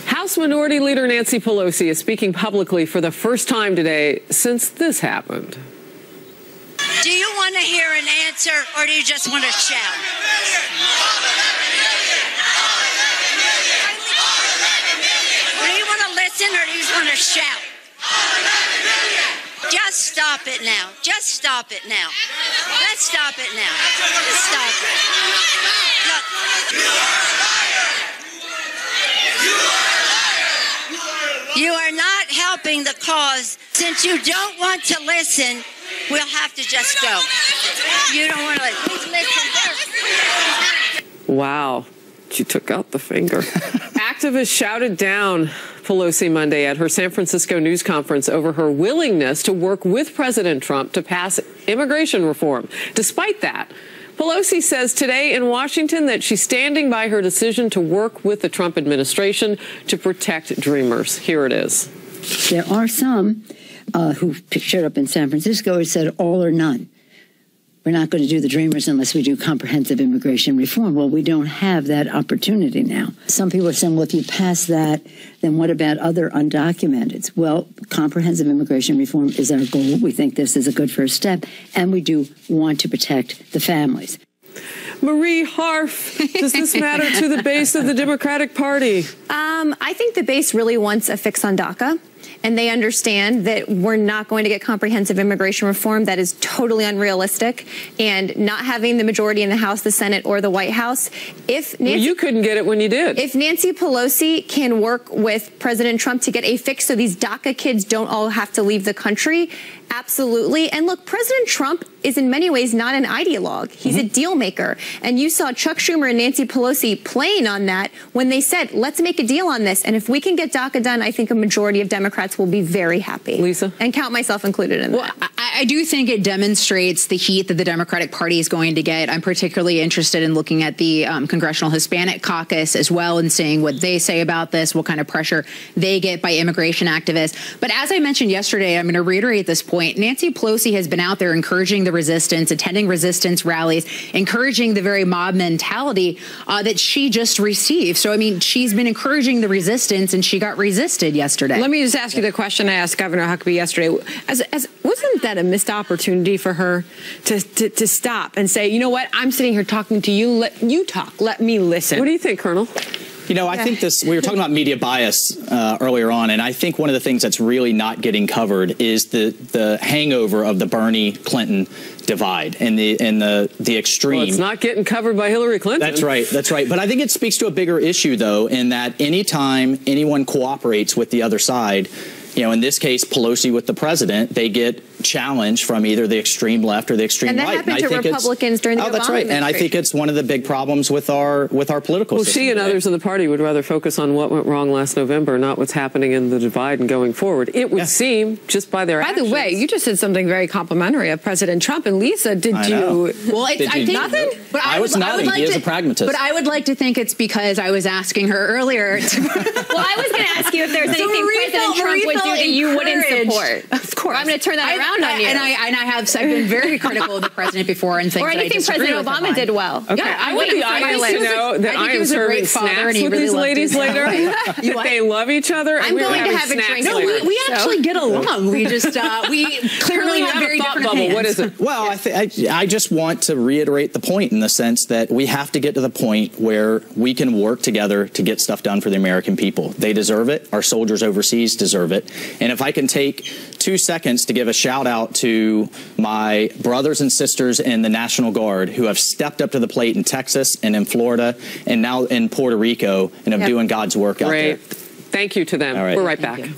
House Minority Leader Nancy Pelosi is speaking publicly for the first time today since this happened. Do you want to hear an answer, or do you just want to shout? Do you want to listen, or do you just want to shout? Just stop it now. Just stop it now. Let's stop it now. Just stop it. Look. You are not helping the cause. Since you don't want to listen, we'll have to just go. You don't want to listen. Wow. She took out the finger. Activists shouted down Pelosi Monday at her San Francisco news conference over her willingness to work with President Trump to pass immigration reform. Despite that, Pelosi says today in Washington that she's standing by her decision to work with the Trump administration to protect dreamers. Here it is. There are some who showed up in San Francisco and said all or none. We're not going to do the dreamers unless we do comprehensive immigration reform. Well, we don't have that opportunity now. Some people are saying, well, if you pass that, then what about other undocumented? Well, comprehensive immigration reform is our goal. We think this is a good first step, and we do want to protect the families. Marie Harf, does this matter to the base of the Democratic Party? I think the base really wants a fix on DACA. And they understand that we're not going to get comprehensive immigration reform. That is totally unrealistic. And not having the majority in the House, the Senate, or the White House. If Nancy, you couldn't get it when you did. If Nancy Pelosi can work with President Trump to get a fix so these DACA kids don't all have to leave the country, absolutely. And look, President Trump is in many ways not an ideologue. He's a deal maker. And you saw Chuck Schumer and Nancy Pelosi playing on that when they said, let's make a deal on this. And if we can get DACA done, I think a majority of Democrats will be very happy. Lisa? And count myself included in that. I do think it demonstrates the heat that the Democratic Party is going to get. I'm particularly interested in looking at the Congressional Hispanic Caucus as well and seeing what they say about this, what kind of pressure they get by immigration activists. But as I mentioned yesterday, I'm going to reiterate this point. Nancy Pelosi has been out there encouraging the resistance, attending resistance rallies, encouraging the very mob mentality that she just received. So, I mean, she's been encouraging the resistance, and she got resisted yesterday. Let me just ask you the question I asked Governor Huckabee yesterday. Wasn't that a missed opportunity for her to stop and say, you know what, I'm sitting here talking to you, let you talk, let me listen. What do you think, Colonel? You know, I think we were talking about media bias earlier on, and I think one of the things that's really not getting covered is the hangover of the Bernie Clinton divide and the extreme. Well, it's not getting covered by Hillary Clinton. That's right. That's right. But I think it speaks to a bigger issue, though, in that anytime anyone cooperates with the other side, you know, in this case, Pelosi with the president, they get challenged from either the extreme left or the extreme right. And that happened to Republicans during the Obama that's right. And I think it's one of the big problems with our political system. She and others in the party would rather focus on what went wrong last November, not what's happening in the divide and going forward. It would seem, just by their actions. By the way, you just said something very complimentary of President Trump. And Lisa, did you? Well, I think nothing. But I was nodding. He is a pragmatist. But I would like to think it's because I was asking her earlier. Well, I was going to ask you if there's anything President Trump would do that you wouldn't support. Of course. I'm going to turn that around on you. And I've been very critical of the president before and things or anything President Obama did well. Okay. Yeah, I would be honest to know that I am serving snacks with these ladies later. That they love each other. I'm going to have a drink. No, we actually get along. We just we clearly have very different opinions. What is it? Well, I just want to reiterate the point in the sense that we have to get to the point where we can work together to get stuff done for the American people. They deserve it. Our soldiers overseas deserve it. And if I can take 2 seconds to give a shout out to my brothers and sisters in the National Guard who have stepped up to the plate in Texas and in Florida and now in Puerto Rico and are doing God's work out there. Thank you to them. All right. We're right back.